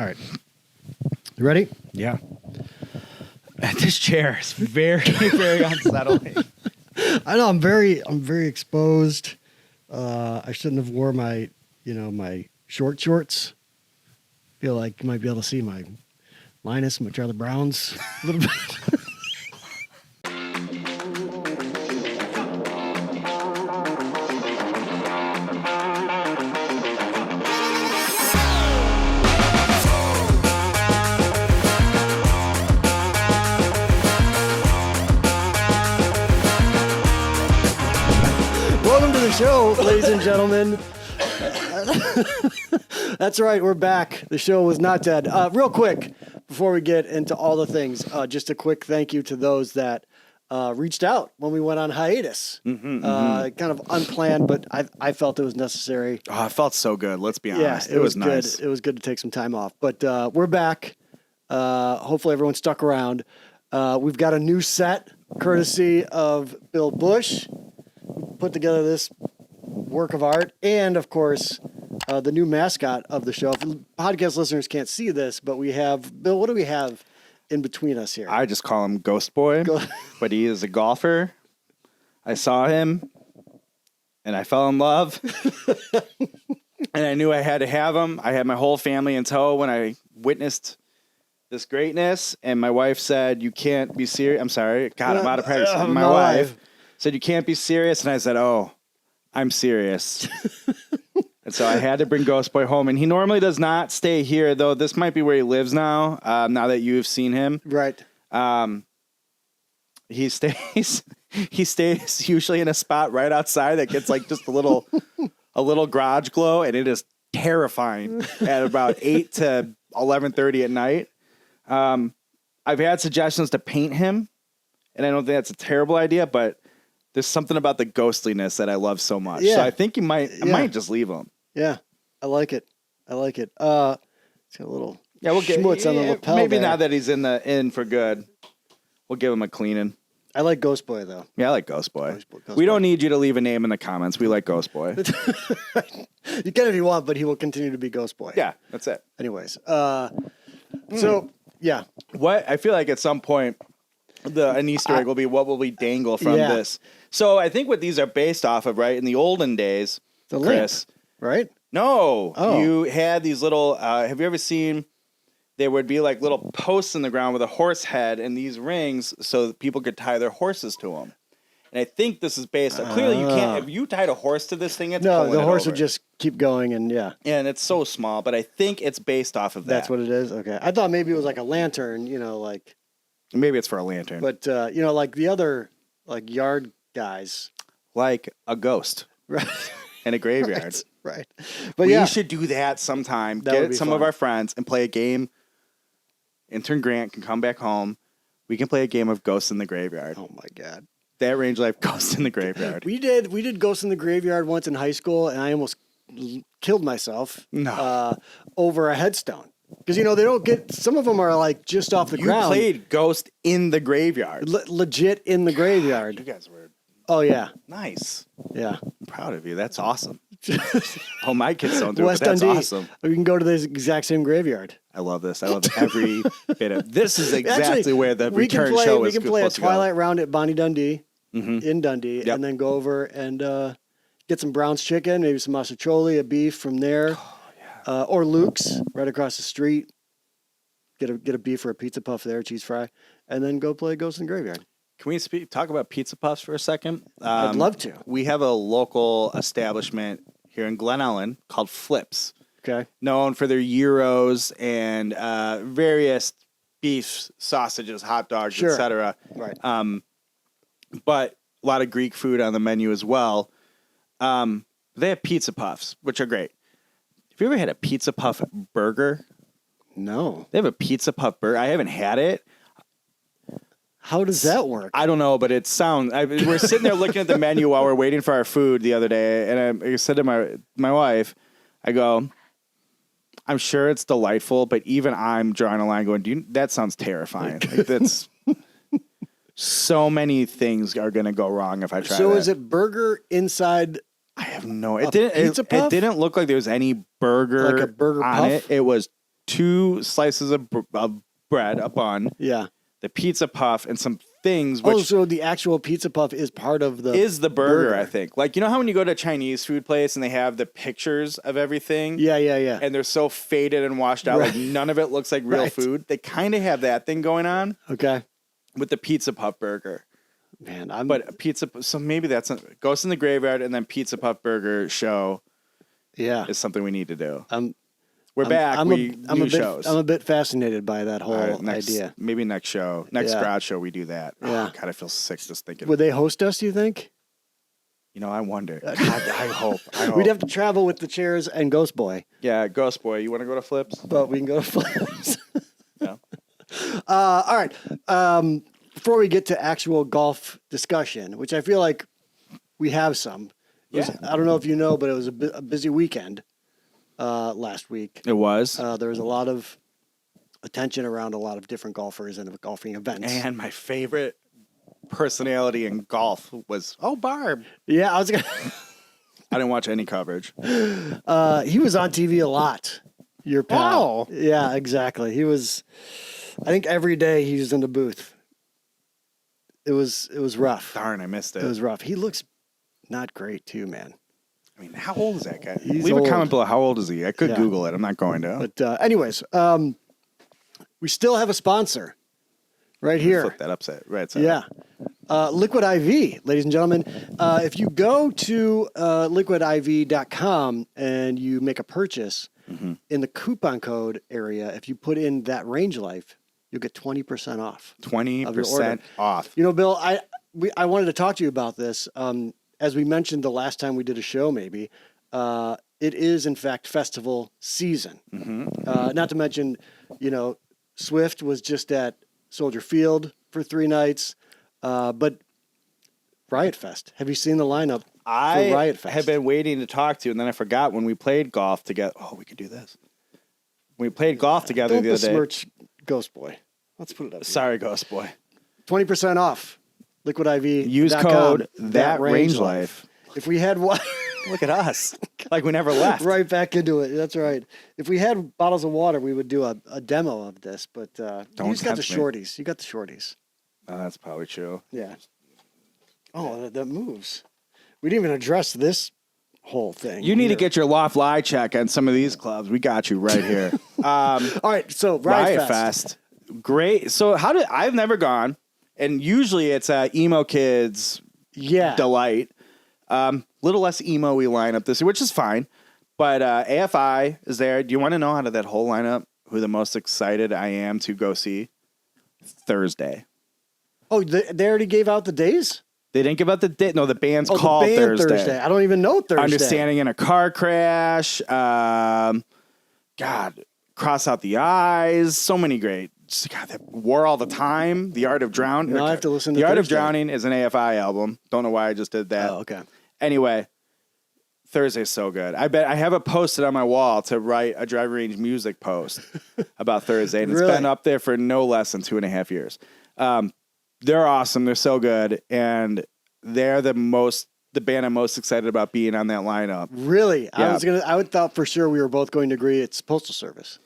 All right. You ready? Yeah. This chair is very, very unsettling. I know. I'm very exposed. I shouldn't have wore my short shorts. Feel like you might be able to see my Linus, my Charlie Browns a little bit. Welcome to the show, ladies and gentlemen. That's right, we're back. The show was not dead. Real quick, before we get into all the things, just a quick thank you to those that reached out when we went on hiatus. Kind of unplanned, but I felt it was necessary. Oh, it felt so good. Let's be honest. Yeah, it was nice. Good. It was good to take some time off. But we're back. Hopefully everyone stuck around. We've got a new set, courtesy of Bill Bush. Put together this work of art, and of course, the new mascot of the show. Podcast listeners can't see this, but we have Bill. What do we have in between us here? I just call him Ghost Boy, but he is a golfer. I saw him, and I fell in love, and I knew I had to have him. I had my whole family in tow when I witnessed this greatness, and my wife said, "You can't be serious." I'm sorry, God, I'm out of practice. My wife said, "You can't be serious," and I said, "Oh, I'm serious." And so I had to bring Ghost Boy home, and he normally does not stay here, though this might be where he lives now, now that you've seen him. Right. He stays usually in a spot right outside that gets like just a little garage glow, and it is terrifying at about 8 to 11:30 at night. I've had suggestions to paint him, and I don't think that's a terrible idea, but there's something about the ghostliness that I love so much. Yeah. So I think I might just leave him. Yeah. I like it. It's got a little schmutz on the lapel maybe there. Now that he's in for good, we'll give him a cleaning. I like Ghost Boy, though. Yeah, I like Ghost Boy. We don't need you to leave a name in the comments. We like Ghost Boy. You can if you want, but he will continue to be Ghost Boy. Yeah, that's it. Anyways. So, yeah. What I feel like at some point, an Easter egg will be what will we dangle from this. So I think what these are based off of, right? In the olden days, Chris, right? No, you had these little. Have you ever seen? There would be like little posts in the ground with a horse head and these rings, so that people could tie their horses to them. And I think this is based on. Clearly, you can't. If you tied a horse to this thing, the horse would just keep going, and and it's so small. But I think it's based off of that. That's what it is. Okay, I thought maybe it was like a lantern. Like. Maybe it's for a lantern. But, like the other, like, yard guys. Like a ghost. Right. In a graveyard. Right. But we should do that sometime. Get some of our friends and play a game. Intern Grant can come back home. We can play a game of Ghosts in the Graveyard. Oh, my God. That Range Life Ghost in the Graveyard. We did Ghosts in the Graveyard once in high school, and I almost killed myself over a headstone. Because, they don't get... Some of them are, like, just off the ground. You played Ghost in the Graveyard. Legit in the graveyard. You guys were... Oh, yeah. Nice. Yeah. I'm proud of you. That's awesome. Oh, my kids don't do West it, but that's Dundee. awesome. We can go to this exact same graveyard. I love this. I love every bit of... This is exactly where the return show is. We can play a Twilight round at Bonnie Dundee, in Dundee, and then go over and get some Brown's chicken, maybe some masticholi, a beef from there. Or Luke's, right across the street. Get a beef or a pizza puff there, cheese fry, and then go play Ghost in the Graveyard. Can we talk about pizza puffs for a second? I'd love to. We have a local establishment here in Glen Ellen called Flips. Okay. Known for their gyros and various beef, sausages, hot dogs, etc. Right. But a lot of Greek food on the menu as well. They have pizza puffs, which are great. Have you ever had a pizza puff burger? No. They have a pizza puff burger. I haven't had it. How does that work? I don't know, but it sounds... we're sitting there looking at the menu while we're waiting for our food the other day, and I said to my wife, I go, I'm sure it's delightful, but even I'm drawing a line going, that sounds terrifying. Like, that's... So many things are going to go wrong if I try that. So is it burger inside... I have no... It didn't look like there was any burger, like a burger on puff? it. It was 2 slices of bread, a bun, Yeah. the pizza puff, and some things. Oh, Which so the actual pizza puff is part of the burger, I think. Like, you know how when you go to a Chinese food place and they have the pictures of everything? Yeah. And they're so faded and washed out, like none of it looks like real food. They kind of have that thing going on. Okay. With the pizza puff burger. Man, so maybe that's Ghost in the Graveyard and then pizza puff burger show. Yeah. Is something we need to do. We're back. I'm shows. a bit fascinated by that whole idea. Maybe next garage show we do that. Yeah. Oh, God, I feel sick just thinking. Would they host us, do you think? You know, I wonder. God, I hope. We'd have to travel with the chairs and Ghost Boy. Yeah, Ghost Boy. You want to go to Flips? But we can go to Flips. Yeah. All right. Before we get to actual golf discussion, which I feel like we have some. I don't know if you know, but it was a busy weekend last week. It was. There was a lot of attention around a lot of different golfers and golfing events. And my favorite personality in golf was Barb. Yeah, I didn't watch any coverage. He was on TV a lot. Your pal. Oh. Yeah, exactly. He was. I think every day he was in the booth. It was rough. Darn, I missed it. It was rough. He looks not great too, man. I mean, how old is that guy? He's Leave old. a comment below. How old is he? I could Google it. I'm not going to. But anyways, we still have a sponsor right here. Flip that upside. Right. Yeah. Liquid I.V, ladies and gentlemen. If you go to liquidiv.com and you make a purchase in the coupon code area, if you put in that range life, you'll get 20% off. 20% off. You know, Bill, I wanted to talk to you about this. As we mentioned the last time we did a show, maybe, it is, in fact, festival season. Not to mention, you know, Swift was just at Soldier Field for 3 nights. But Riot Fest, have you seen the lineup for Riot Fest? I have been waiting to talk to you, and then I forgot when we played golf together. Oh, we could do this. We played golf together Don't the other day. besmirch Ghost Boy. Let's put it up. Sorry, Ghost Boy. 20% off. Liquid IV. Use code that range life. If we had one, look at us, like we never left. Right back into it. That's right. If we had bottles of water, we would do a demo of this. But you just got the shorties. You got the shorties. That's probably true. Yeah. Oh, that moves. We didn't even address this whole thing. You need to get your loft lie check on some of these clubs. We got you right here. All right. So Riot Fest. Great. So I've never gone, and usually it's emo kids. Yeah. Delight. Little less emo-y lineup this year, which is fine. But AFI is there. Do you want to know out of that whole lineup who the most excited I am to go see? Thursday. Oh, they already gave out the days? They didn't give out the date. No, the band's called Thursday. I don't even know Thursday. Understanding in a car crash. God, Cross Out the Eyes. So many great. God, that War All the Time. The Art of Drowning. No, I have to listen to The Art Thursday. of Drowning is an AFI album. Don't know why I just did that. Oh, okay. Anyway, Thursday's so good. I bet I have it posted on my wall to write a driving range music post about Thursday. And it's been up there for no less than 2.5 years. They're awesome. They're so good. And they're the band I'm most excited about being on that lineup. Really? Yeah. I would thought for sure we were both going to agree it's Postal Service.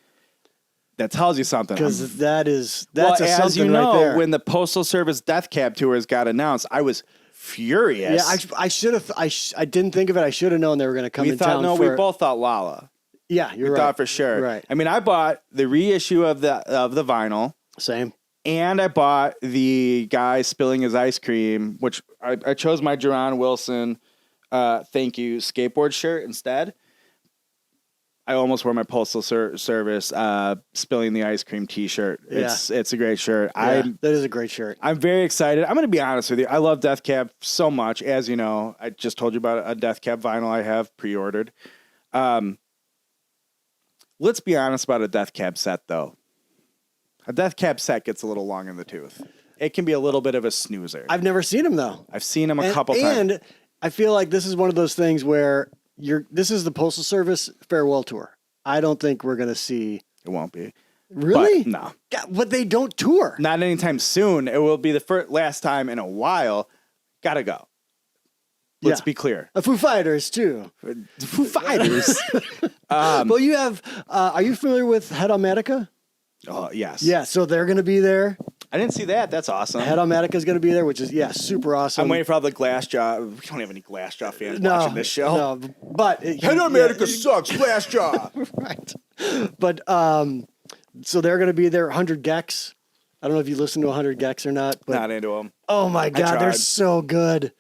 That tells you something. Because that's as you know, right there. when the Postal Service Death Cab tours got announced, I was furious. Yeah, I should have. I didn't think of it. I should have known they were going to come in town. We both thought Lala. Yeah, you're right. We thought for sure. Right. I mean, I bought the reissue of the vinyl. Same. And I bought the guy spilling his ice cream, which I chose my Jerron Wilson, thank you, skateboard shirt instead. I almost wore my Postal Service spilling the ice cream T-shirt. Yeah. It's a great shirt. Yeah, that is a great shirt. I'm very excited. I'm going to be honest with you. I love Death Cab so much. As you know, I just told you about a Death Cab vinyl I have pre-ordered. Let's be honest about a Death Cab set, though. A Death Cab set gets a little long in the tooth. It can be a little bit of a snoozer. I've never seen him, though. I've seen him a couple times. And I feel like this is one of those things where this is the Postal Service farewell tour. I don't think we're going to see. It won't be. Really? But no. God, but they don't tour. Not anytime soon. It will be the last time in a while. Gotta go. Let's be clear. Foo Fighters too. Foo Fighters. Well, you have. Are you familiar with Hedomatica? Oh, yes. Yeah, so they're going to be there. I didn't see that. That's awesome. Hedomatica is going to be there, which is super awesome. I'm waiting for all the Glassjaw. We don't have any Glassjaw fans watching this show. No, but Hedomatica sucks. Glassjaw. Right. But so they're going to be there. 100 Gex. I don't know if you listen to 100 Gex or not. But, not into them. Oh my God, they're so good.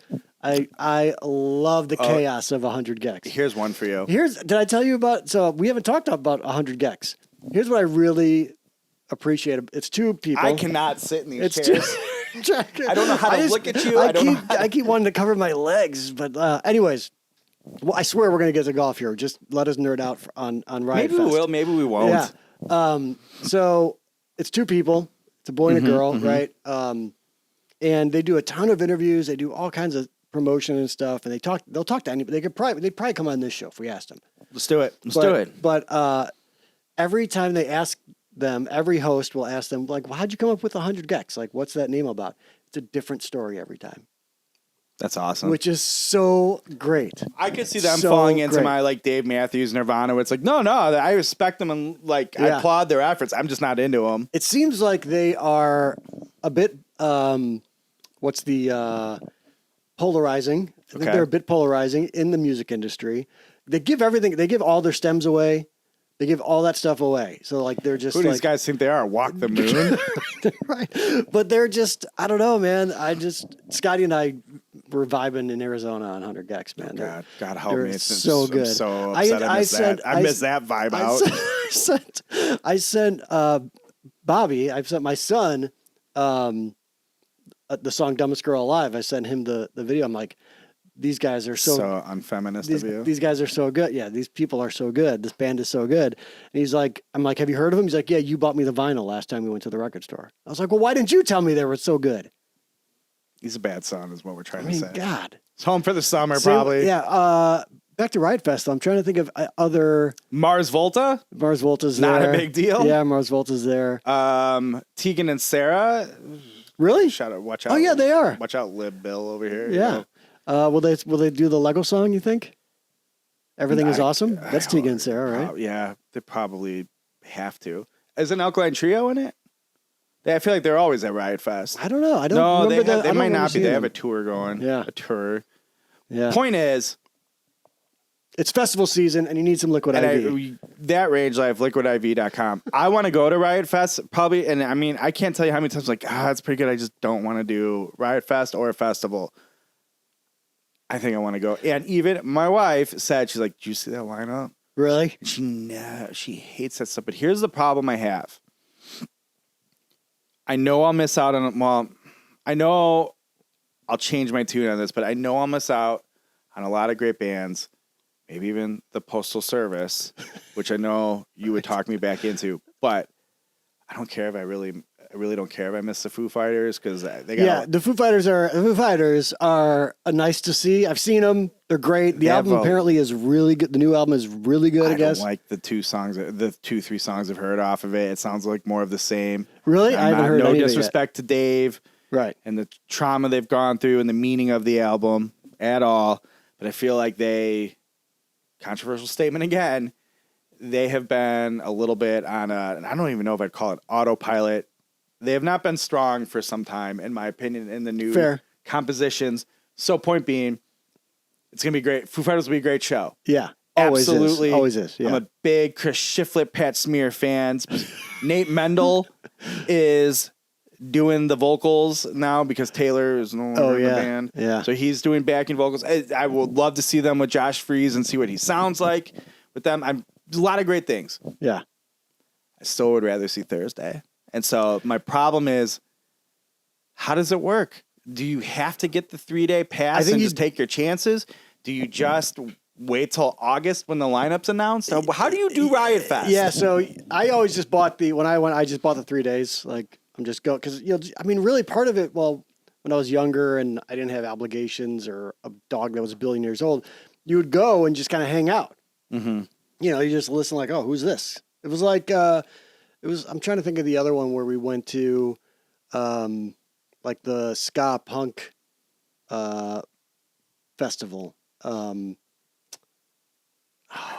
I love the chaos of 100 Gex. Here's one for you. Did I tell you about? So we haven't talked about 100 Gex. Here's what I really appreciate. It's two people. I cannot sit in these chairs. I don't know how to look at you. I keep wanting to cover my legs, but anyways, well, I swear we're gonna get to golf here. Just let us nerd out on Riot Maybe Fest. we will. Maybe we won't. Yeah. So it's two people. It's a boy and a girl, right? And they do a ton of interviews. They do all kinds of promotion and stuff, and they'll talk to anybody. They'd probably come on this show if we asked them. Let's do it. Let's do it. But every time they ask them, every host will ask them, like, well, how'd you come up with 100 Gex? Like, what's that name about? It's a different story every time. That's awesome. Which is so great. I could see them falling into my like Dave Matthews Nirvana where it's like, no, I respect them and like I applaud their efforts. I'm just not into them. It seems like they are a bit, polarizing. I think they're a bit polarizing in the music industry. They give all their stems away. They give all that stuff away. So like they're just who do these guys think they are? Walk the moon? Right. But they're just, I don't know, man. Scotty and I were vibing in Arizona on 100 Gex, man. Oh, God help me. It's so good. I'm so upset I missed that vibe out. I sent Bobby, I've sent my son the song Dumbest Girl Alive. I sent him the video. I'm like, these guys are so unfeminist of you. These guys are so good. Yeah, these people are so good. This band is so good. And I'm like, have you heard of him? He's like, yeah, you bought me the vinyl last time we went to the record store. I was like, well, why didn't you tell me they were so good? He's a bad son is what we're trying to say. God. It's home for the summer, probably. Yeah. Back to Riot Fest. I'm trying to think of other... Mars Volta? Mars Volta's there. Not a big deal? Yeah, Mars Volta's there. Tegan and Sarah? Really? Watch out. Oh, yeah, they are. Watch out, Lib Bill over here. Yeah. Will they do the Lego song, you think? Everything is awesome? That's Tegan and Sarah, right? Yeah, they probably have to. Is an Alkaline Trio in it? I feel like they're always at Riot Fest. I don't know. I don't remember that. They might not be. They have a tour going. Yeah. A tour. Yeah. Point is, it's festival season, and you need some Liquid IV. That Range Life, liquidiv.com. I want to go to Riot Fest, probably, and I mean, I can't tell you how many times, like, that's pretty good. I just don't want to do Riot Fest or a festival. I think I want to go. And even my wife said, she's like, "Do you see that lineup?" Really? She hates that stuff. But here's the problem I have. I know I'll miss out on, well, I know I'll change my tune on this, but I know I'll miss out on a lot of great bands, maybe even the Postal Service, which I know you would talk me back into, but I don't care if I really don't care if I miss the Foo Fighters because they got the Foo Fighters are nice to see. I've seen them; they're great. The album apparently is really good. The new album is really good. I guess. Don't like the 3 songs I've heard off of it. It sounds like more of the same. Really, I haven't heard. No disrespect to Dave, right? And the trauma they've gone through and the meaning of the album at all, but I feel like controversial statement again. They have been a little bit on and I don't even know if I'd call it autopilot. They have not been strong for some time, in my opinion, in the new compositions. So point being, it's going to be great. Foo Fighters will be a great show. Yeah. Absolutely. Always is. Yeah. I'm a big Chris Shiflett, Pat Smear fan. Nate Mendel is doing the vocals now because Taylor is no longer in the band. Yeah. So he's doing backing vocals. I would love to see them with Josh Freese and see what he sounds like with them. There's a lot of great things. Yeah. I still would rather see Thursday. And so my problem is, how does it work? Do you have to get the 3-day pass and just take your chances? Do you just wait till August when the lineup's announced? How do you do Riot Fest? Yeah, so I always just bought I just bought the 3 days. Like I'm just go because really part of it. Well, when I was younger and I didn't have obligations or a dog that was a billion years old, you would go and just kind of hang out. Mm-hmm. You just listen like, oh, who's this? It was like I'm trying to think of the other one where we went to like the ska punk festival. I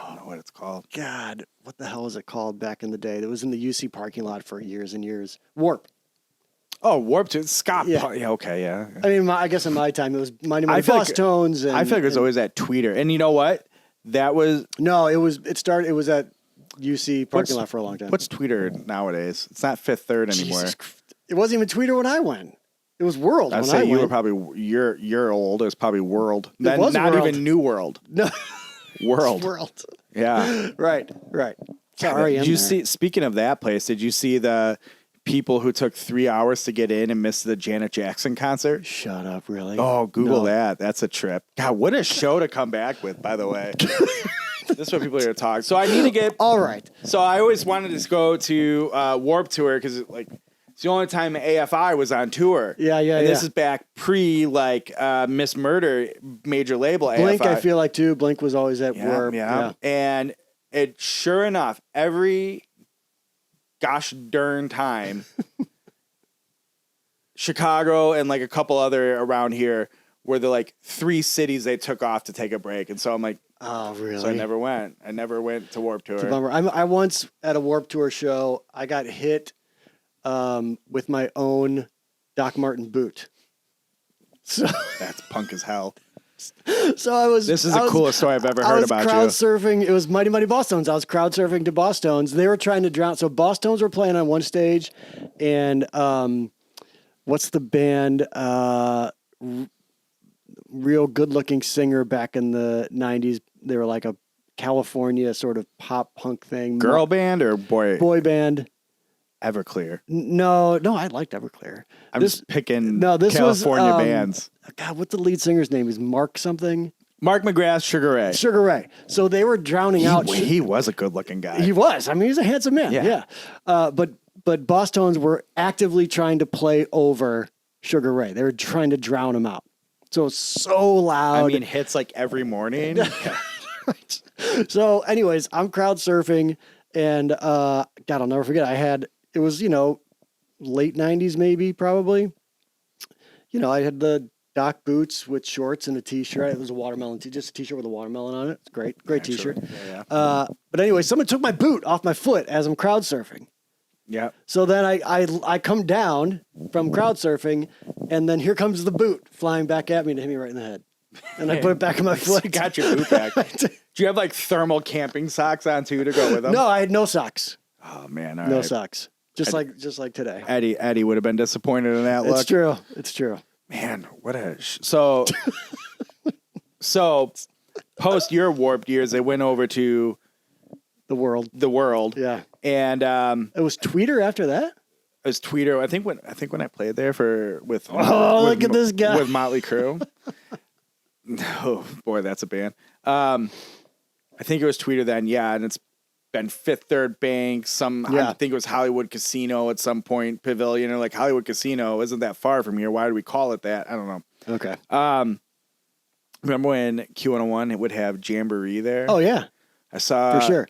don't know what it's called. God, what the hell was it called back in the day? It was in the UC parking lot for years and years. Warp. Oh, Warped Tour. Scott. Yeah. Yeah, okay, yeah. I mean, I guess in my time it was Mighty I Mighty feel Boss like- Tones. And, I feel like it was always at Tweeter. And you know what? That was... No, it was at UC parking lot for a long time. What's Tweeter nowadays? It's not Fifth Third anymore. Jesus Christ. It wasn't even Tweeter when I went. It was World I'd when say I you went. were probably... You're old. It was probably World. Then was not World. even New World. No. World. World. Yeah. Right. Sorry. Did you see... Speaking of that place, did you see the people who took 3 hours to get in and missed the Janet Jackson concert? Shut up, really? Oh, Google No. that. That's a trip. God, what a show to come back with, by the way. This is what people are going to talk. So I need to get... All right. So I always wanted to go to Warped Tour because it's the only time AFI was on tour. Yeah. And this is back pre Miss Murder major label Blink, AFI. I feel like too. Blink was always at Warp. Yeah. And it sure enough, every gosh darn time, Chicago and like a couple other around here were the like 3 cities they took off to take a break. And so I'm like, Oh, really? so I never went. I never went to Warped Tour. It's a bummer. I once at a Warp Tour show, I got hit with my own Doc Martin boot. So That's punk as hell. I was. This is the coolest story I've ever heard about you. I was crowd surfing. It was Mighty Mighty Boss Tones. I was crowd surfing to Boss Tones. They were trying to drown. So Boss Tones were playing on one stage, and what's the band? Real good-looking singer back in the '90s. They were like a California sort of pop punk thing. Girl band or boy band. Everclear. No, I liked Everclear. I'm just picking this California was, bands. God, what's the lead singer's name? Is Mark something? Mark McGrath, Sugar Ray. Sugar Ray. So they were drowning out. He was a good-looking guy. He was. I mean, he's a handsome man. Yeah. But Boss Tones were actively trying to play over Sugar Ray. They were trying to drown him out. So it's so loud. I mean, hits like every morning. Right. So, anyways, I'm crowd surfing, and God, I'll never forget. It was late '90s, maybe probably. I had the Doc boots with shorts and a t-shirt. It was a watermelon just a t-shirt with a watermelon on it. It's great t-shirt. Yeah. But anyway, someone took my boot off my foot as I'm crowd surfing. Yeah. So then I come down from crowd surfing, and then here comes the boot flying back at me to hit me right in the head. And I put it back on my foot. You got your boot back. Do you have like thermal camping socks on too to go with them? No, I had no socks. Oh man, No socks. Just like today. Eddie would have been disappointed in that look. It's true. Man, what a so post your Warped years, they went over to The World. Yeah. And it was Tweeter after that? It was Tweeter. I think when I played there with look at this guy with Motley Crue. Oh boy, that's a band. I think it was Tweeter then, yeah, and it's been Fifth Third Bank. I think it was Hollywood Casino at some point, Pavilion, or like Hollywood Casino isn't that far from here. Why do we call it that? I don't know. Okay. Remember when Q101 it would have Jamboree there? Oh yeah, I saw for sure.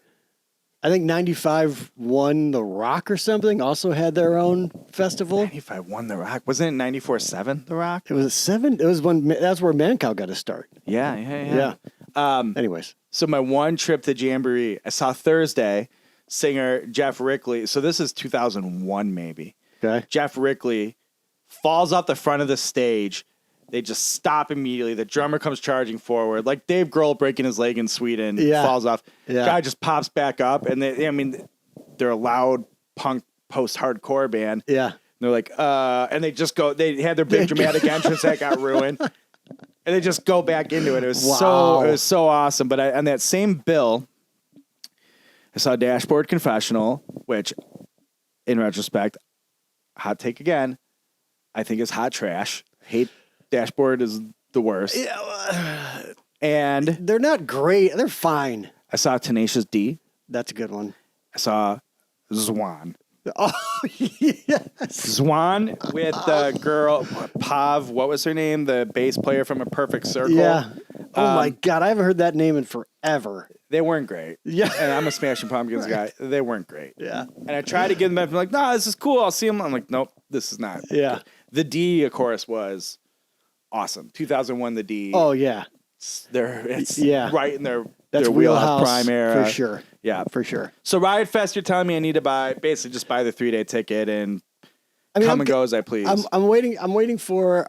I think 95 won The Rock or something. Also had their own festival. 95 won The Rock. Wasn't it 94-7 The Rock? It was 7. It was when that's where Mancow got to start. Yeah. Anyways, so my one trip to Jamboree, I saw Thursday singer Jeff Rickley. So this is 2001 maybe. Okay. Jeff Rickley falls off the front of the stage. They just stop immediately. The drummer comes charging forward, like Dave Grohl breaking his leg in Sweden. Yeah. Falls off. Yeah. Guy just pops back up, and they're a loud punk post-hardcore band. Yeah. And they're like, and they just go. They had their big dramatic entrance that got ruined, and they just go back into it. It was so awesome. But on that same bill, I saw Dashboard Confessional, which, in retrospect, hot take again, I think is hot trash. Hate Dashboard is the worst. Yeah. And They're not great. They're fine. I saw Tenacious D. That's a good one. I saw Zwan. Oh, yes. Zwan with the girl, Pav, what was her name? The bass player from A Perfect Circle. Yeah. Oh, my God. I haven't heard that name in forever. They weren't great. Yeah. And I'm a Smashing Pumpkins guy. They weren't great. Yeah. And I tried to get them up. I'm like, no, this is cool. I'll see them. I'm like, nope, this is not. Yeah. The D, of course, was awesome. 2001, The D. Oh, yeah. it's Yeah. right in their That's wheelhouse prime era. for sure. Yeah, For sure. So Riot Fest, you're telling me I need to basically just buy the 3-day ticket and come and go as I please. I'm waiting for.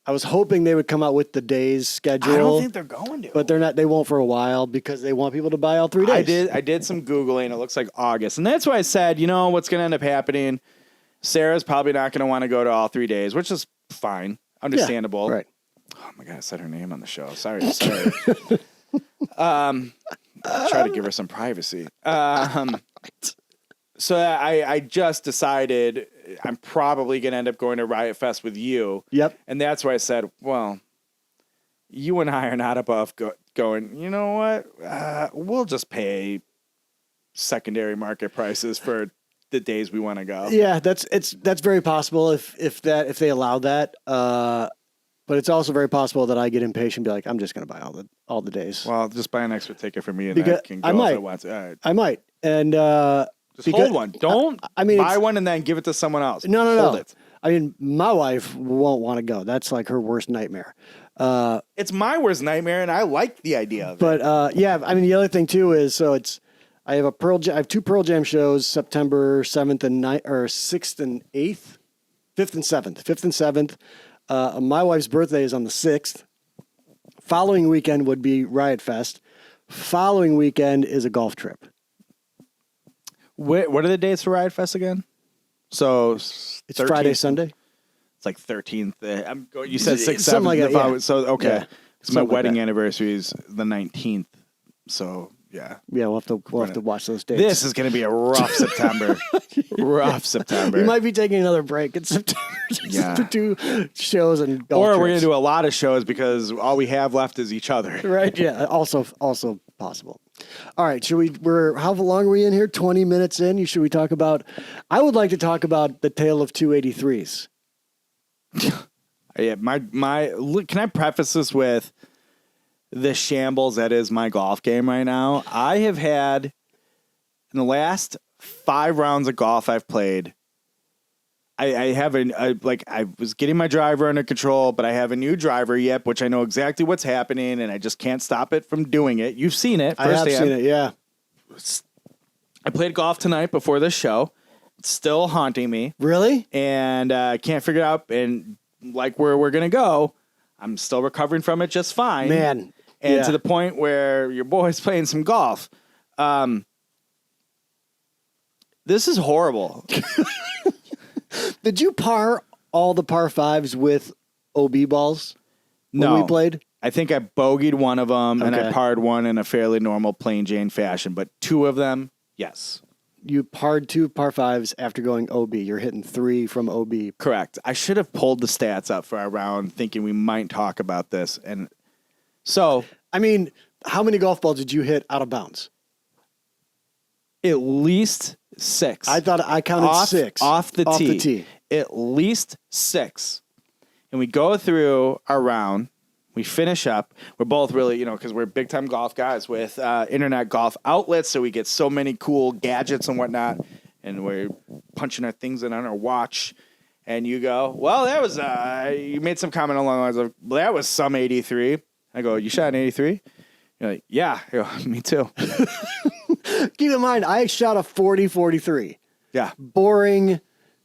I was hoping they would come out with the days schedule. I don't think they're going to. But they're not. They won't for a while because they want people to buy all 3 days. I did some Googling. It looks like August. And that's why I said, what's going to end up happening? Sarah's probably not going to want to go to all 3 days, which is fine. Understandable. Yeah, right. Oh, my God. I said her name on the show. Sorry. Try to give her some privacy. So I just decided I'm probably going to end up going to Riot Fest with you. Yep. And that's why I said, well, you and I are not above going, you know what? We'll just pay secondary market prices for the days we want to go. Yeah, that's very possible if they allow that. But it's also very possible that I get impatient and be like, I'm just going to buy all the days. Well, just buy an extra ticket for me and I can go if I want to. All right. I might. And just hold one. Don't buy it's, one and then give it to someone else. No. Hold it. I mean, my wife won't want to go. That's like her worst nightmare. It's my worst nightmare, and I like the idea of it. But yeah, I mean, the other thing too is I have 2 Pearl Jam shows September 7th and 9th, or 6th and 8th, 5th and 7th. 5th and 7th. My wife's birthday is on the 6th. Following weekend would be Riot Fest. Following weekend is a golf trip. What are the dates for Riot Fest again? So It's 13th, Friday, Sunday. It's like 13th. You said 6th, 7th. Like that, yeah. So okay. Yeah. So my wedding anniversary is the 19th. So yeah. Yeah, we'll have to watch those dates. This is going to be a rough September. Rough September. We might be taking another break in September just for 2 shows and golf Or trips. we're going to do a lot of shows because all we have left is each other. Right? Yeah. Also possible. All right. How long are we in here? 20 minutes in. Should we talk about? I would like to talk about the tale of 283s. Yeah. Can I preface this with the shambles that is my golf game right now? I have had in the last 5 rounds of golf I've played. I was getting my driver under control, but I have a new driver yet, which I know exactly what's happening, and I just can't stop it from doing it. You've seen it firsthand. I have seen it, yeah. I played golf tonight before this show. It's still haunting me. Really? And I can't figure it out. And like where we're going to go, I'm still recovering from it just fine. Man. And to the point where your boy's playing some golf. This is horrible. Did you par all the par 5s with OB balls when we played? I think I bogeyed one of them, and I parred one in a fairly normal plain Jane fashion. But 2 of them, yes. You parred 2 par 5s after going OB. You're hitting 3 from OB. Correct. I should have pulled the stats up for our round thinking we might talk about this. And so... I mean, how many golf balls did you hit out of bounds? At least 6. I thought I counted 6. Off the tee. At least 6. And we go through our round. We finish up. We're both really, because we're big time golf guys with internet golf outlets. So we get so many cool gadgets and whatnot. And we're punching our things in on our watch. And you go, well, that was, you made some comment along the lines of, well, that was some 83. I go, you shot an 83? You're like, yeah. I go, me too. Keep in mind, I shot a 40-43. Yeah. Boring,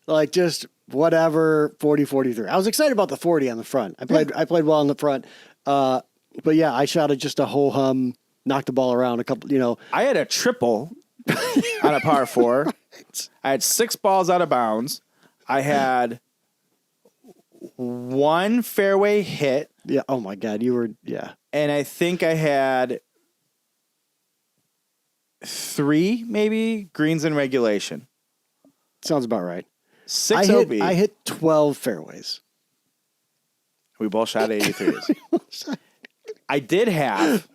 like just whatever, 40-43. I was excited about the 40 on the front. I played well on the front. But yeah, I shot it just a whole hum, knocked the ball around a couple, I had a triple on a par 4. Right. I had 6 balls out of bounds. I had 1 fairway hit. Yeah. Oh my God. Yeah. And I think I had 3 maybe greens in regulation. Sounds about right. 6 OB. I hit 12 fairways. We both shot 83s. I did have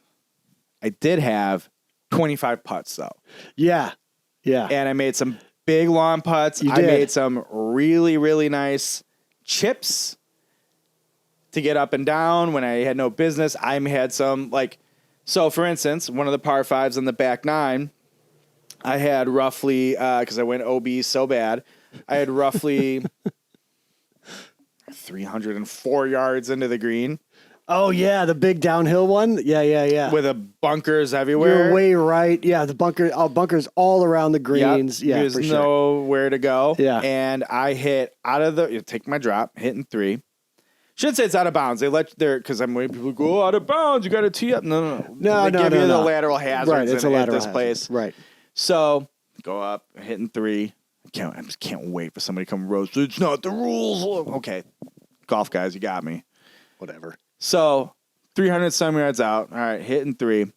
25 putts though. Yeah. Yeah. And I made some big long putts. I made some really, really nice chips to get up and down when I had no business. I had some so for instance, one of the par 5s on the back 9, I had roughly, because I went OB so bad, I had roughly 304 yards into the green. Oh yeah, the big downhill one. Yeah. with bunkers everywhere. You're way right. Yeah, the bunkers all around the greens. Yep. Yeah, There's for sure. nowhere to go. Yeah. And I hit out of you take my drop, hitting 3. Should say it's out of bounds. They let because I'm waiting people go out of bounds. You got to tee up. No. They give you the lateral hazards. Right, it's a lateral this hazard. place. Right. So go up, hitting 3. I just can't wait for somebody to come roast. It's not the rules. Okay, golf guys, you got me. Whatever. So 300 some yards out. All right, hitting 3.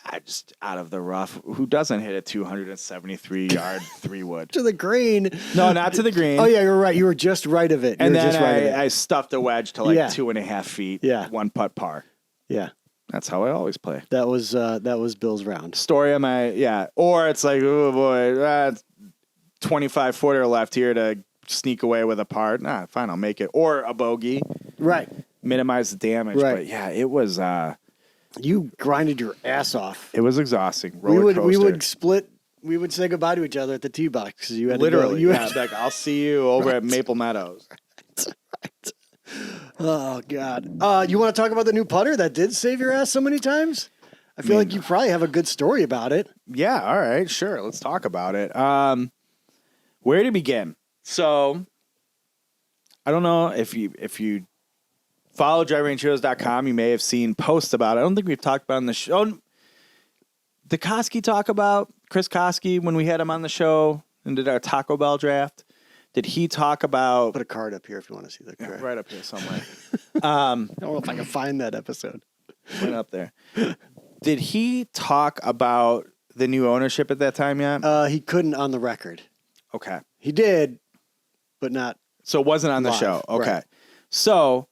I just out of the rough. Who doesn't hit a 273 yard 3-wood? To the green. No, not to the green. Oh yeah, you're right. You were just right of it. And you were then just right of it. I stuffed a wedge to 2.5 feet. Yeah. 1 putt par. Yeah. That's how I always play. That was Bill's round. Story of my Or it's like, oh boy, 25 footer left here to sneak away with a par. Nah, fine, I'll make it. Or a bogey. Right. Minimize the damage. Right. But yeah, it was. You grinded your ass off. It was exhausting. We would split. We would say goodbye to each other at the tee box because you had literally. To go. Like I'll see you over at Maple Meadows. Right. Oh God. You want to talk about the new putter that did save your ass so many times? I feel like you probably have a good story about it. Yeah. All right. Sure. Let's talk about it. Where to begin? So, I don't know if you follow driverangeheroes.com, you may have seen posts about it. I don't think we've talked about it on the show. Did Koski talk about Chris Koski when we had him on the show and did our Taco Bell draft? Did he talk about... Put a card up here if you want to see the draft. Right up here somewhere. I don't know if I can find that episode. Right up there. Did he talk about the new ownership at that time yet? He couldn't on the record. Okay. He did, but not So it wasn't on the live. show. Okay. Right. So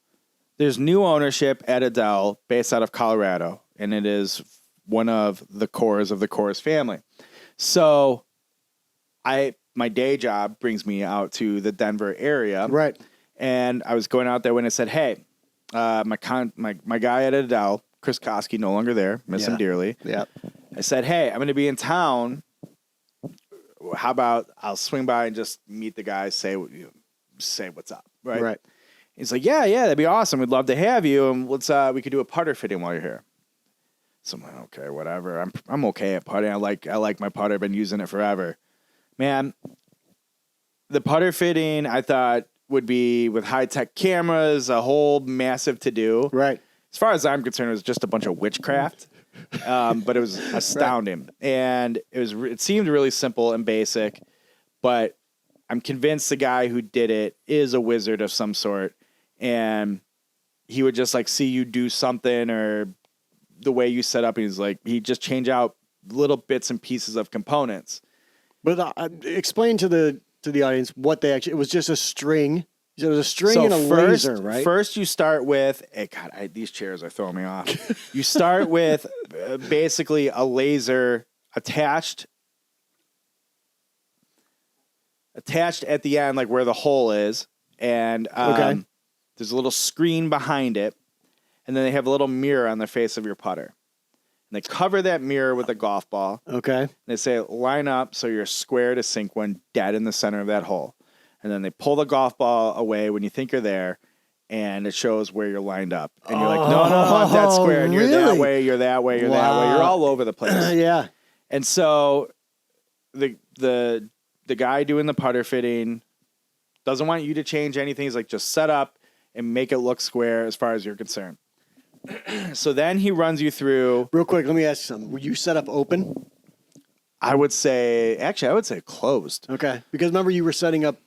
there's new ownership at Edel based out of Colorado, and it is one of the cores of the Coors family. So my day job brings me out to the Denver area. right. And I was going out there when it said, hey, my guy at Edel, Chris Koski, no longer there. Miss him dearly. Yeah. I said, hey, I'm going to be in town. How about I'll swing by and just meet the guys, say what's up, right? Right. He's like, yeah, that'd be awesome. We'd love to have you, and we could do a putter fitting while you're here. So I'm like, okay, whatever. I'm okay at putting. I like my putter. I've been using it forever. Man, the putter fitting I thought would be with high-tech cameras, a whole massive to-do. Right. As far as I'm concerned, it was just a bunch of witchcraft. But it was astounding. Right. And it seemed really simple and basic, but I'm convinced the guy who did it is a wizard of some sort. And he would just like see you do something or the way you set up. And he'd just change out little bits and pieces of components. But explain to the audience what they actually, it was just a string. It was a string and a laser, right? First, you start with, these chairs are throwing me off. You start with basically a laser attached at the end, like where the hole is. And there's a little screen behind it. And then they have a little mirror on the face of your putter. And they cover that mirror with a golf ball. Okay. And they say, line up so you're square to sink one dead in the center of that hole. And then they pull the golf ball away when you think you're there, and it shows where you're lined up. And you're like, no, I'm dead square. And you're that way, you're that way, you're that way. You're all over the place. Yeah. And so the guy doing the putter fitting doesn't want you to change anything. He's like, just set up and make it look square as far as you're concerned. So then he runs you through. Real quick, let me ask you something. Were you set up open? I would say closed. Okay. Because remember you were setting up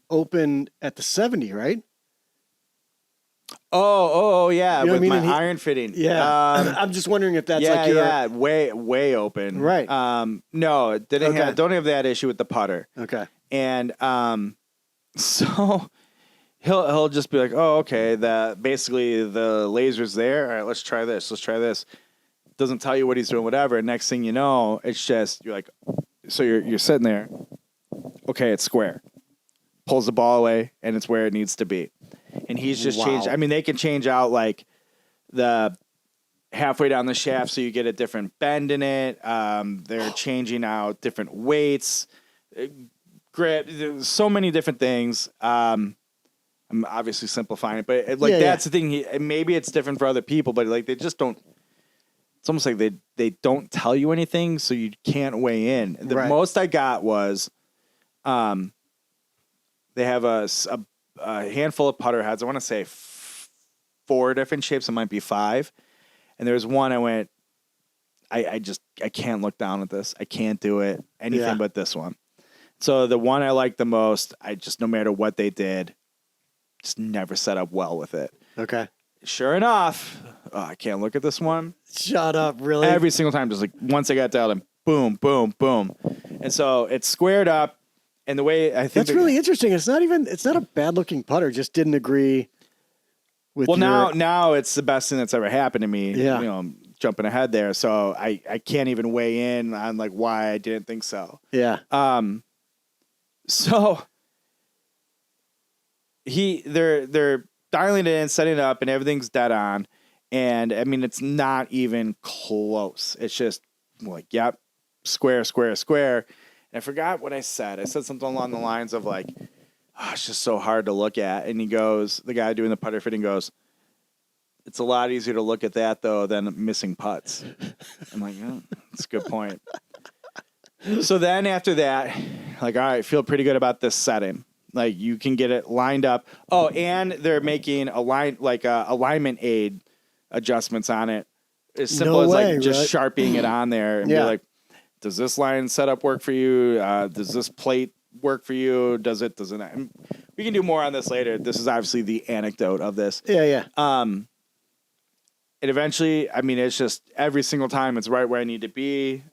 open at the 70, right? Oh, yeah, you know with what I mean? my iron fitting. Yeah. I'm just wondering if that's like your... way open. Right. No, it didn't don't have that issue with the putter. Okay. And so he'll just be like, oh, okay, basically the laser's there. All right, let's try this. Doesn't tell you what he's doing, whatever. Next thing you know, it's just you're like, so you're sitting there. Okay, it's square. Pulls the ball away, and it's where it needs to be. And he's just changed. I mean, they can change out like the halfway down the shaft so you get a different bend in it. They're changing out different weights, grip, so many different things. I'm obviously simplifying it, but that's the thing. Maybe it's different for other people, but like they just don't. It's almost like they don't tell you anything, so you can't weigh in. The most I got was, they have a handful of putter heads. I want to say 4 different shapes. It might be 5. And there's one I went, I can't look down at this. I can't do it. Anything but this one. So the one I liked the most, I just, no matter what they did, just never set up well with it. Okay. Sure enough, I can't look at this one. Shut up, really? Every single time, just like once I got down, and boom, boom, boom. And so it's squared up. And the way I think that's really interesting. It's not a bad looking putter. Just didn't agree with. Well, now it's the best thing that's ever happened to me. Yeah. You know, I'm jumping ahead there. So I can't even weigh in on like why I didn't think so. Yeah. So they're dialing it in, setting it up, and everything's dead on. And I mean, it's not even close. It's just like, yep, square, square, square. And I forgot what I said. I said something along the lines of like, oh, it's just so hard to look at. And he goes, the guy doing the putter fitting goes, it's a lot easier to look at that though than missing putts. I'm like, yeah, that's a good point. So then after that, like, all right, feel pretty good about this setting. Like you can get it lined up. Oh, and they're making alignment aid adjustments on it. As simple as like just sharpening it on there and be like, does this line setup work for you? Does this plate work for you? Does it not? And we can do more on this later. This is obviously the anecdote of this. Yeah. And eventually, I mean, it's just every single time it's right where I need to be.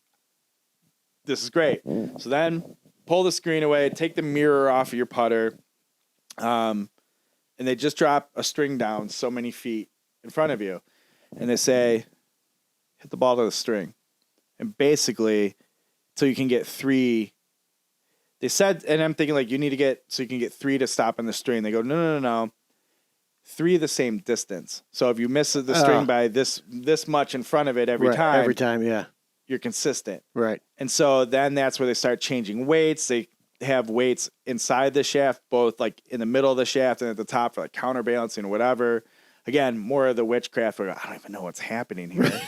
This is great. So then pull the screen away, take the mirror off of your putter. And they just drop a string down so many feet in front of you. And they say, hit the ball to the string. And basically, so you can get 3. They said, and I'm thinking like you need to get, so you can get 3 to stop on the string. They go, no. 3 the same distance. So if you miss the string by this much in front of it every time, yeah, you're consistent. Right. And so then that's where they start changing weights. They have weights inside the shaft, both like in the middle of the shaft and at the top for like counterbalancing or whatever. Again, more of the witchcraft where I don't even know what's happening here.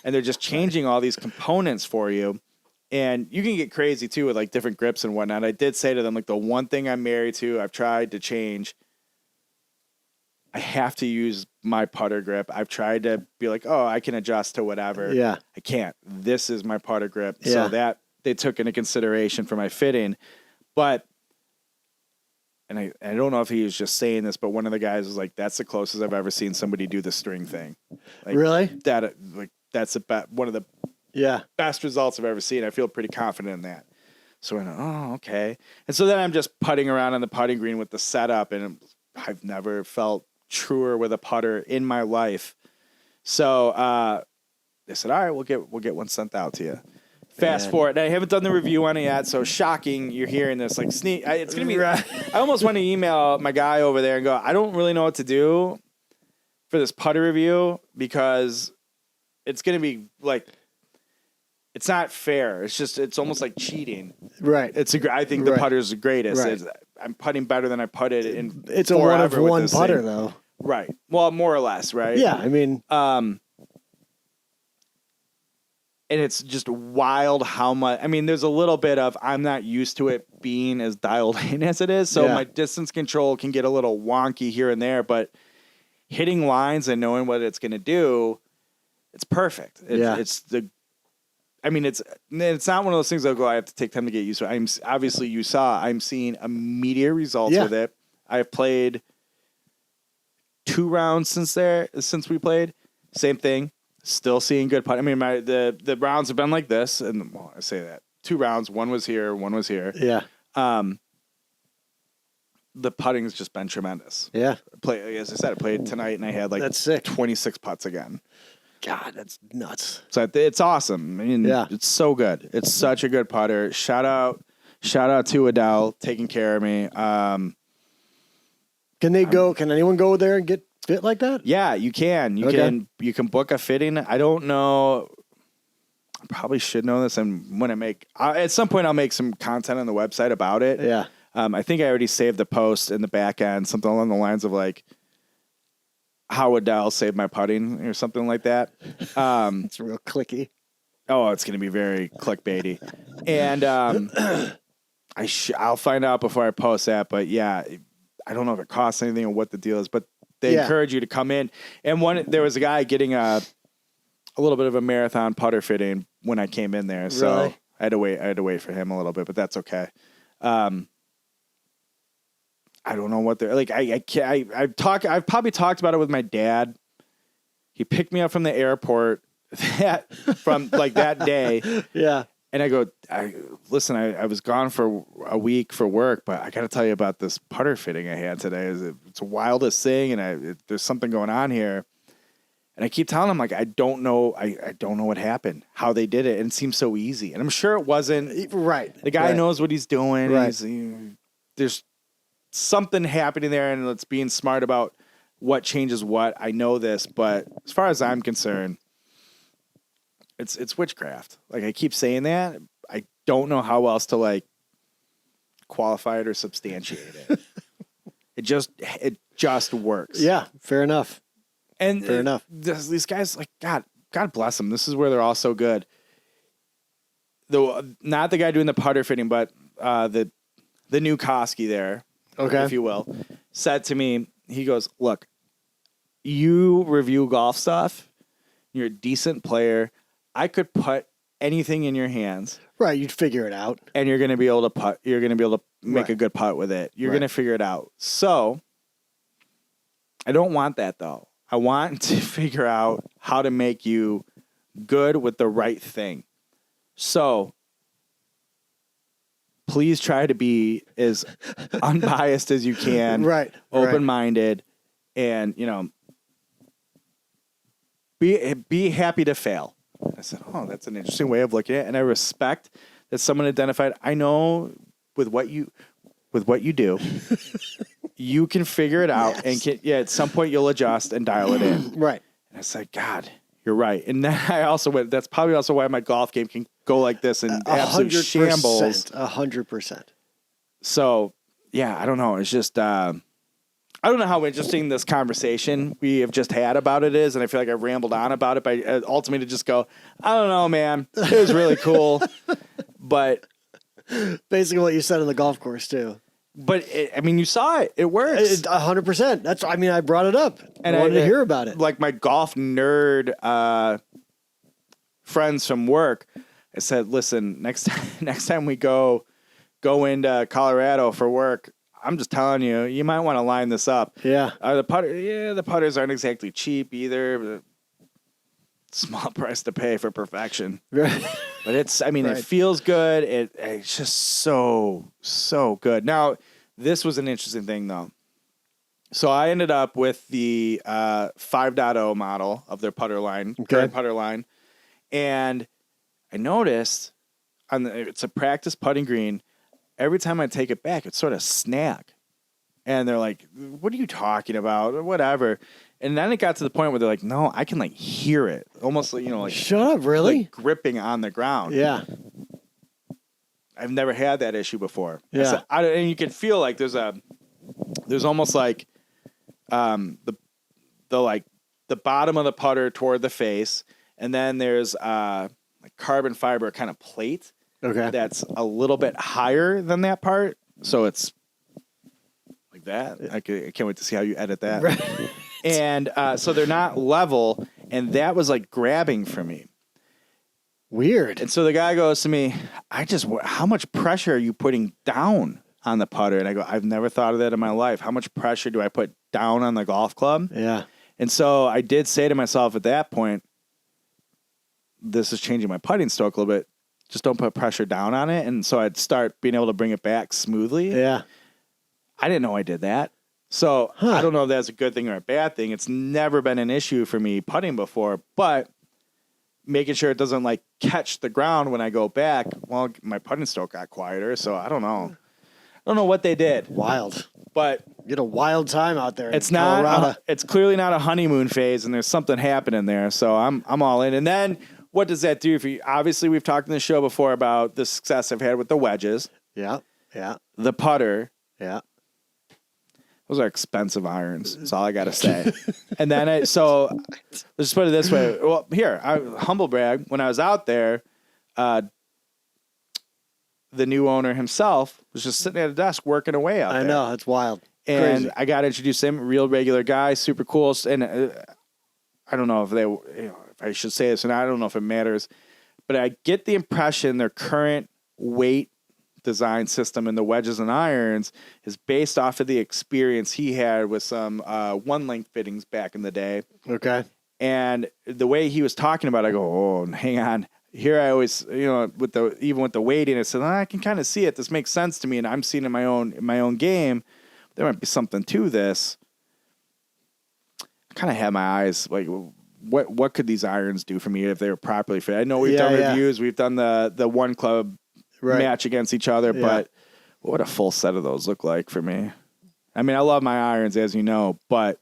And they're just changing all these components for you. And you can get crazy too with like different grips and whatnot. I did say to them, like the one thing I'm married to, I've tried to change. I have to use my putter grip. I've tried to be like, oh, I can adjust to whatever. Yeah. I can't. This is my putter grip. Yeah. So that they took into consideration for my fitting. But, and I don't know if he was just saying this, but one of the guys was like, that's the closest I've ever seen somebody do the string thing. Like, really? That's one of the best results I've ever seen. I feel pretty confident in that. So I went, oh, okay. And so then I'm just putting around on the putting green with the setup, and I've never felt truer with a putter in my life. So they said, all right, we'll get one sent out to you. Fast forward. I haven't done the review on it yet, so shocking you're hearing this. Like sneak, it's gonna be. I almost want to email my guy over there and go, I don't really know what to do for this putter review because it's gonna be like, it's not fair. It's almost like cheating. Right. I think the putter is the greatest. Right. I'm putting better than I putted in. It's a one of one putter though. Right. Well, more or less, right? Yeah. I mean, and it's just wild how much. I mean, there's a little bit of I'm not used to it being as dialed in as it is, so my distance control can get a little wonky here and there. But hitting lines and knowing what it's going to do, it's perfect. It's not one of those things I'll go, I have to take time to get used to. I'm seeing immediate results with it. I've played 2 rounds since we played. Same thing. Still seeing good putt. I mean, the rounds have been like this, and I say that 2 rounds. One was here. Yeah. The putting has just been tremendous. Yeah. As I said, I played tonight, and I had like that's sick. 26 putts again. God, that's nuts. So it's awesome. I mean, it's so good. It's such a good putter. Shout out to Edel taking care of me. Can anyone go there and get fit like that? Yeah, you can. You can book a fitting. I don't know. I probably should know this. And when at some point I'll make some content on the website about it. Yeah. I think I already saved the post in the back end, something along the lines of like, how Edel saved my putting or something like that. It's real clicky. Oh, it's going to be very clickbaity. And I'll find out before I post that. But yeah, I don't know if it costs anything or what the deal is, but they encourage you to come in. And there was a guy getting a little bit of a marathon putter fitting when I came in there. So really? I had to wait for him a little bit, but that's okay. I don't know what they're like. I've probably talked about it with my dad. He picked me up from the airport from like that day. Yeah. And I go, listen, I was gone for a week for work, but I got to tell you about this putter fitting I had today. It's the wildest thing. And there's something going on here. And I keep telling him, like, I don't know. I don't know what happened, how they did it. And it seems so easy. And I'm sure it wasn't. Right. The guy knows what he's doing. Right. There's something happening there, and it's being smart about what changes what. I know this, but as far as I'm concerned, it's witchcraft. Like, I keep saying that. I don't know how else to like qualify it or substantiate it. It just works. Yeah, fair enough. And fair enough. These guys, like, God bless them. This is where they're all so good. Not the guy doing the putter fitting, but the new Koski there, okay, if you will, said to me, he goes, look, you review golf stuff. You're a decent player. I could put anything in your hands. Right, you'd figure it out. And you're going to be able to putt. You're going to be able to make a good putt with it. You're going to figure it out. So I don't want that, though. I want to figure out how to make you good with the right thing. So please try to be as unbiased as you can. Right. Open-minded. And, be happy to fail. I said, oh, that's an interesting way of looking at it. And I respect that someone identified, I know with what you do, you can figure it out. Yes. And at some point you'll adjust and dial it in. Right. And I said, God, you're right. And then I also went, that's probably also why my golf game can go like this in absolute shambles. 100%. So, yeah, I don't know. It's just, I don't know how interesting this conversation we have just had about it is, and I feel like I rambled on about it, but ultimately to just go, I don't know, man. It was really cool. But basically what you said on the golf course, too. But, you saw it. It works. 100%. I brought it up. And I wanted to hear about it. Like my golf nerd friends from work, I said, listen, next time we go into Colorado for work, I'm just telling you, you might want to line this up. Yeah. The putters aren't exactly cheap either. But small price to pay for perfection. Right. But it feels good. It's just so good. Now, this was an interesting thing, though. So I ended up with the 5.0 model of their putter line, current putter line. And I noticed it's a practice putting green. Every time I take it back, it's sort of snag. And they're like, what are you talking about? Or whatever. And then it got to the point where they're like, no, I can hear it. Almost like shut up, really? Like gripping on the ground. Yeah. I've never had that issue before. Yeah. And you can feel like there's almost like the bottom of the putter toward the face, and then there's like carbon fiber kind of plate. Okay. That's a little bit higher than that part. So it's like that. I can't wait to see how you edit that. Right. And so they're not level, and that was like grabbing for me. Weird. And so the guy goes to me, how much pressure are you putting down on the putter? And I go, I've never thought of that in my life. How much pressure do I put down on the golf club? Yeah. And so I did say to myself at that point, this is changing my putting stroke a little bit. Just don't put pressure down on it. And so I'd start being able to bring it back smoothly. Yeah. I didn't know I did that. So I don't know if that's a good thing or a bad thing. It's never been an issue for me putting before, but making sure it doesn't catch the ground when I go back. Well, my putting stroke got quieter, so I don't know. I don't know what they did. Wild. But you had a wild time out there. It's not. It's clearly not a honeymoon phase, and there's something happening there. So I'm all in. And then what does that do for you? Obviously, we've talked in the show before about the success I've had with the wedges. Yeah. Yeah. the putter. Yeah. Those are expensive irons. That's all I got to say. And then let's just put it this way. Well, here, humble brag. When I was out there, the new owner himself was just sitting at a desk working away out there. I know. It's wild. And Crazy. I got introduced to him, real regular guy, super cool. And I don't know if if I should say this, and I don't know if it matters, but I get the impression their current weight design system in the wedges and irons is based off of the experience he had with some one length fittings back in the day. Okay. And the way he was talking about it, I go, oh, hang on. Here I always, even with the weighting, I said, I can kind of see it. This makes sense to me, and I'm seeing it in my own game. There might be something to this. I kind of had my eyes like, what could these irons do for me if they were properly fit? I know we've done reviews, we've done the one club match against each other, but what would a full set of those look like for me? I mean, I love my irons, as you know, but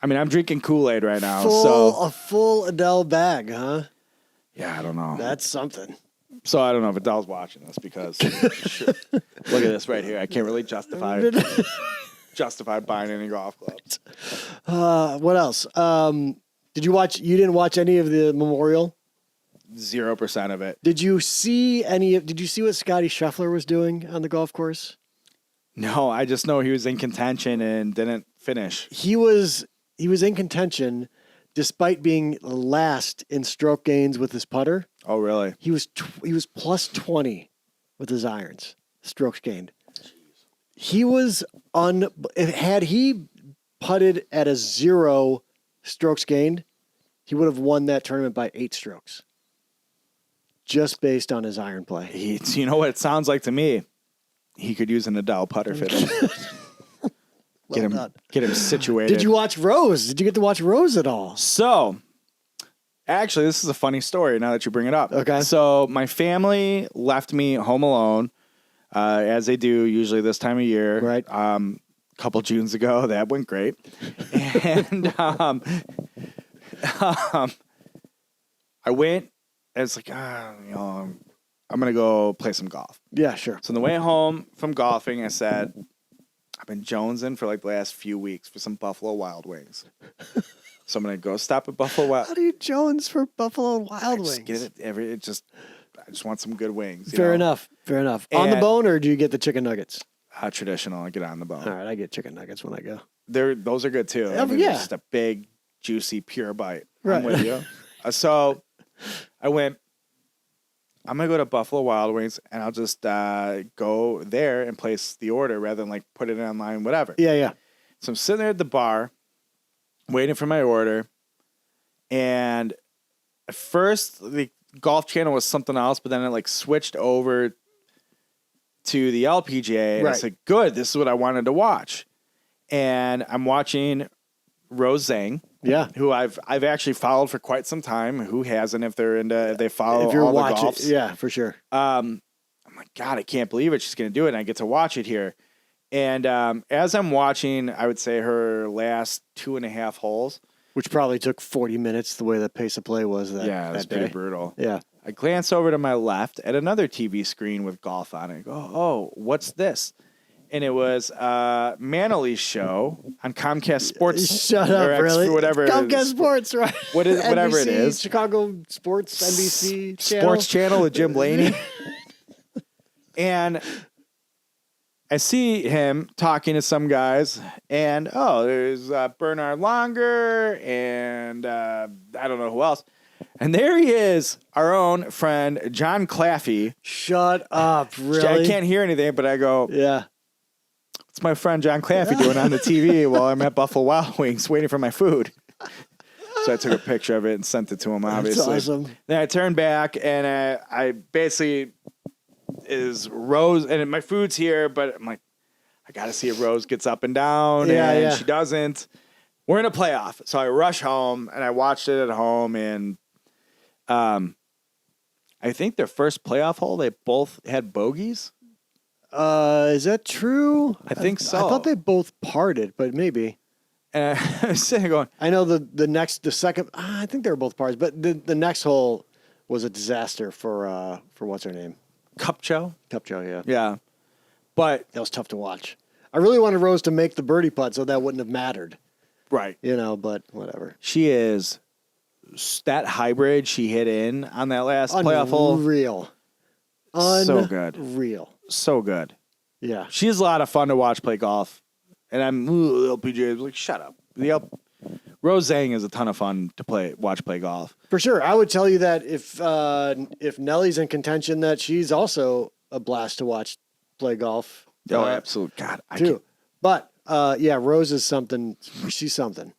I mean, I'm drinking Kool-Aid right now. A full Edel bag, huh? Yeah, I don't know. That's something. So I don't know if Adele's watching this because look at this right here. I can't really justify buying any golf clubs. What else? Did you watch? You didn't watch any of the Memorial? 0% of it. Did you see Did you see what Scotty Scheffler was doing on the golf course? No, I just know he was in contention and didn't finish. He was in contention despite being last in stroke gains with his putter. Oh, really? He was plus 20 with his irons, strokes gained. Jeez. He was had he putted at a 0 strokes gained, he would have won that tournament by 8 strokes. Just based on his iron play. You know what it sounds like to me? He could use an Edel putter fitting. Get him situated. Did you watch Rose? Did you get to watch Rose at all? So, actually, this is a funny story now that you bring it up. Okay. So, my family left me home alone, as they do usually this time of year. Right. A couple Junes ago. That went great. And I went, and it's like, I'm going to go play some golf. Yeah, sure. So on the way home from golfing, I said, I've been jonesing for like the last few weeks for some Buffalo Wild Wings. So I'm going to go stop at Buffalo Wild. How do you Jones for Buffalo Wild Wings? I just want some good wings. Fair enough. On the bone, or do you get the chicken nuggets? Traditional. I get on the bone. All right, I get chicken nuggets when I go. Those are good too. Just a big, juicy, pure bite. Right. I'm with you. So I went, I'm going to go to Buffalo Wild Wings, and I'll just go there and place the order rather than like put it online, whatever. Yeah. So I'm sitting there at the bar waiting for my order. And at first, the Golf Channel was something else, but then it like switched over to the LPGA. And I said, good, this is what I wanted to watch. And I'm watching Rose Zhang. Yeah, who I've actually followed for quite some time. Who hasn't? If they follow if you're all watching, the golfs, yeah, for sure. I'm like, God, I can't believe it. She's going to do it, and I get to watch it here. And as I'm watching, I would say her last 2.5 holes, which probably took 40 minutes. The way the pace of play was that. Yeah, it was pretty brutal. Yeah, I glance over to my left at another TV screen with golf on it. I go, oh, what's this? And it was Manley's show on Comcast Sports. Shut up, really? Whatever Comcast Sports, right? Whatever it is. Chicago Sports, NBC channel. Sports Channel with Jim Blaney. And I see him talking to some guys, and there's Bernard Longer, and I don't know who else. And there he is, our own friend, John Claffey. Shut up, really? I can't hear anything, but I go, yeah. What's my friend John Claffey doing on the TV while I'm at Buffalo Wild Wings waiting for my food? So I took a picture of it and sent it to him, obviously. That's awesome. Then I turned back, and I basically is Rose, and my food's here, but I'm like, I got to see if Rose gets up and down, and she doesn't. We're in a playoff, so I rush home, and I watched it at home, and I think their first playoff hole, they both had bogeys. Is that true? I think so. I thought they both parted, but maybe. And I was sitting there going, I know the second. I think they were both parts, but the next hole was a disaster for what's her name? Kupcho. Yeah. Yeah. But That was tough to watch. I really wanted Rose to make the birdie putt, so that wouldn't have mattered. right. But whatever. She is that hybrid she hit in on that last playoff hole. Unreal. So good. Unreal. So good. Yeah. She's a lot of fun to watch play golf. And I'm LPGA was like, shut up. Rose Zhang is a ton of fun to watch play golf. For sure. I would tell you that if Nellie's in contention, that she's also a blast to watch play golf. Oh, absolutely. God, I too. can't. But Rose is something. She's something.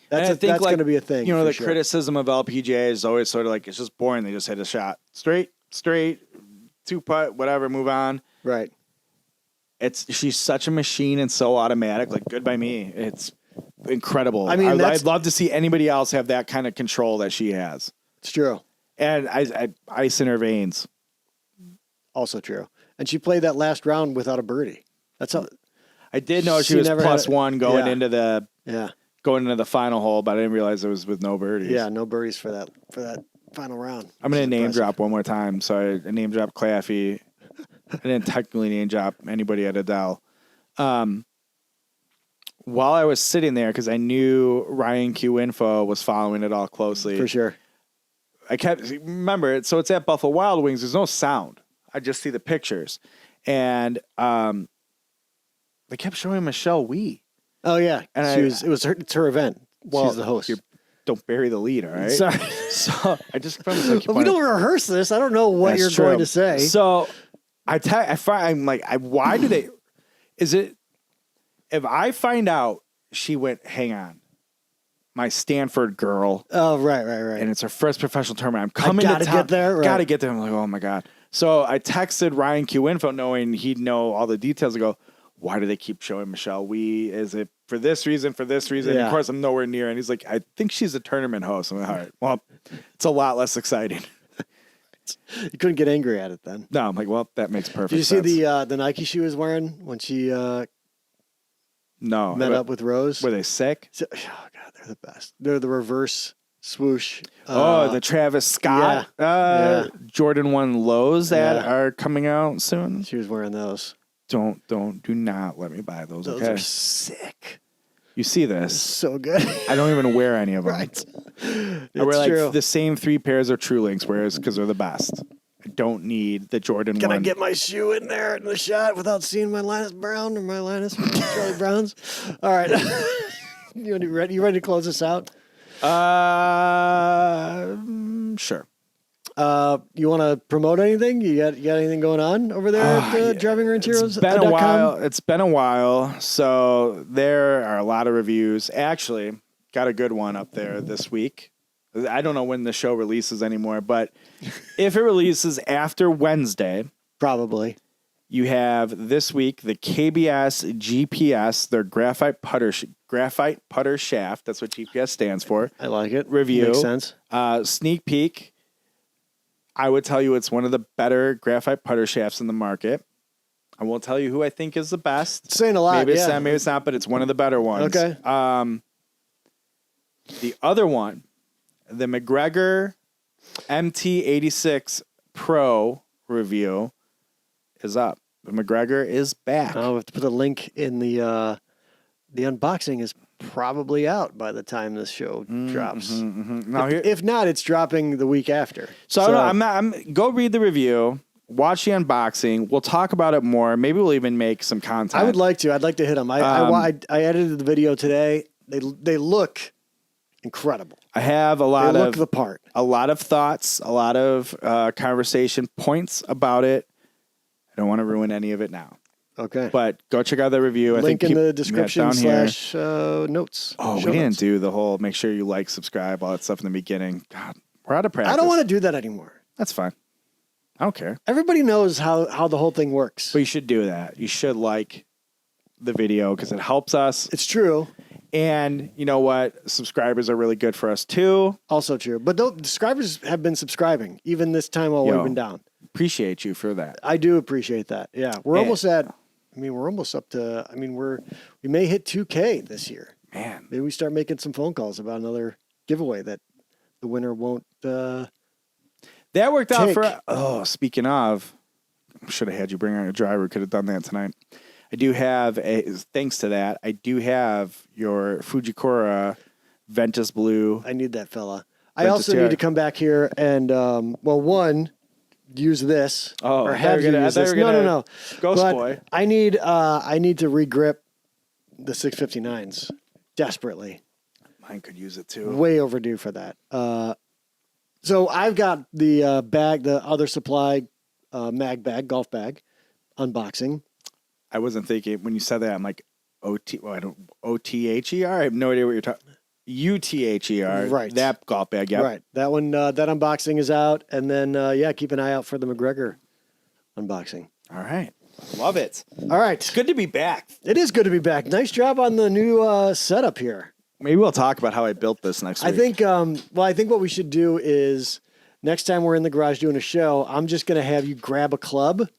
That's going to be a thing. You know, the sure. criticism of LPGA is always sort of like, it's just boring. They just hit a shot. Straight, 2-putt, whatever, move on. Right. She's such a machine and so automatic. Like, good by me. It's incredible. I mean, I'd love to see anybody else have that kind of control that she has. It's true. And ice in her veins. Also true. And she played that last round without a birdie. That's how. I did know she was +1 going into the final hole, but I didn't realize it was with no birdies. Yeah, no birdies for that final round. I'm going to name drop one more time. So I name drop Claffey. I didn't technically name drop anybody at Edel. While I was sitting there, because I knew Ryan Q Info was following it all closely. For sure. I kept remember it. So it's at Buffalo Wild Wings. There's no sound. I just see the pictures, and they kept showing Michelle Wee. Oh yeah, and it's her event. Well, she's the host. Don't bury the lead, all right? Sorry. So I just like, we don't rehearse this. I don't know what you're going to say. So I'm like, why do they? Is it if I find out she went? Hang on. My Stanford girl. Oh, right. And it's her first professional tournament. I'm coming to town. Get there. Right. Gotta get there. I'm like, oh my God. So I texted Ryan Q Info knowing he'd know all the details. I go, why do they keep showing Michelle Wee? Is it for this reason? Yeah. Of course, I'm nowhere near. And he's like, I think she's a tournament host. I'm like, all right, well, it's a lot less exciting. You couldn't get angry at it then. No, I'm like, well, that makes perfect sense. Did you see the Nike she was wearing when she met up with Rose? Were they sick? Oh God, they're the best. They're the reverse swoosh. The Travis Scott Jordan 1 lows that are coming out soon. She was wearing those. Do not let me buy those. Those okay? are sick. You see this? So good. I don't even wear any of them. Right. I wear true. the same 3 pairs of True Links, because they're the best. I don't need the Jordan 1. Can I get my shoe in there in the shot without seeing my Linus Brown or my Linus Charlie Browns? All right. You ready to close this out? Sure. You want to promote anything? You got anything going on over there at Driving Range Heroes? It's been a while. So there are a lot of reviews. Actually, got a good one up there this week. I don't know when the show releases anymore, but if it releases after Wednesday, probably, you have this week the KBS GPS, their graphite putter shaft. That's what GPS stands for. I like it. Review. Makes sense. Sneak peek. I would tell you it's one of the better graphite putter shafts in the market. I won't tell you who I think is the best. It's saying a lot. Maybe it's not, but it's one of the better ones. Okay. The other one, the McGregor MT86 Pro review is up. The McGregor is back. I'll have to put a link in the unboxing is probably out by the time this show drops. Now if not, it's dropping the week after. So go read the review, watch the unboxing. We'll talk about it more. Maybe we'll even make some content. I would like to. I'd like to hit them. I edited the video today. They look incredible. I have a lot of the part. A lot of thoughts, a lot of conversation points about it. I don't want to ruin any of it now. Okay. But go check out the review. Link in the description / notes. Oh, we didn't do the whole make sure you like, subscribe, all that stuff in the beginning. God, we're out of practice. I don't want to do that anymore. That's fine. I don't care. Everybody knows how the whole thing works. But you should do that. You should like the video because it helps us. It's true. And you know what? Subscribers are really good for us too. Also true. But subscribers have been subscribing even this time while we've been down. Appreciate you for that. I do appreciate that. Yeah. We're almost at, we're almost up to, we may hit 2K this year. Man. Maybe we start making some phone calls about another giveaway that the winner won't that worked out for, speaking of, should have had you bring out a driver. Could have done that tonight. I do have thanks to that. I do have your Fujikura Ventus Blue. I need that fella. I also need to come back here and one, use this. Oh, or have you use this. No. Ghost but Boy. I need to regrip the 659s desperately. Mine could use it too. Way overdue for that. So I've got the bag, the other supply mag bag, golf bag, unboxing. I wasn't thinking when you said that. I'm like OTHER. I have no idea what you're talking. UTHER. Right. That golf bag. Yeah. Right. That one. That unboxing is out, and then keep an eye out for the McGregor unboxing. All right. Love it. All right. It's good to be back. It is good to be back. Nice job on the new setup here. Maybe we'll talk about how I built this next week. I think what we should do is next time we're in the garage doing a show, I'm just going to have you grab a club.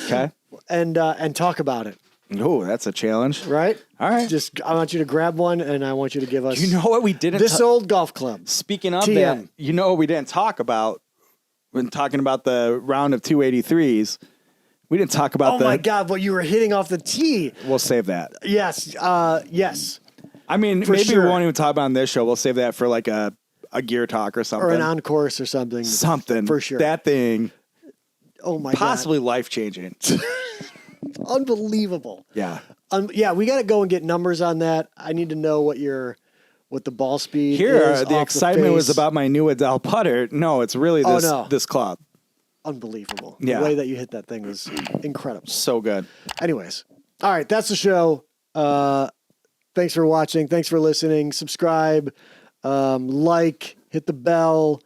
Okay. And talk about it. Oh, that's a challenge. Right? All right. I want you to grab one, and I want you to give us. You know what we didn't? This old golf club. Speaking of TM. that, you know what we didn't talk about when talking about the round of 283s. We didn't talk about my God, what you were hitting off the tee. We'll save that. Yes. Yes. I mean, maybe we won't even talk about it on this show. We'll save that for like a gear talk or something. Or an on-course or something. Something. For sure. That thing. Oh, my Possibly life-changing. Unbelievable. Yeah. We got to go and get numbers on that. I need to know what the ball speed is. The excitement was about my new Edel putter. No, it's really this club. Unbelievable. Yeah. The way that you hit that thing was incredible. So good. Anyways. All right. That's the show. Thanks for watching. Thanks for listening. Subscribe, like, hit the bell.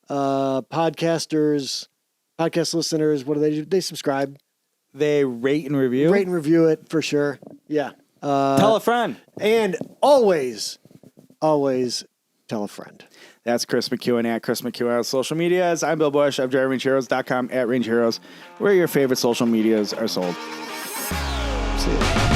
Podcast listeners, what do they do? They subscribe. They rate and review. Rate and review it for sure. Yeah. Tell a friend. And always tell a friend. That's Chris McEwen at Chris McEwen on social medias. I'm Bill Bush. I'm DriveRangeHeroes.com at Range Heroes, where your favorite social medias are sold. See you.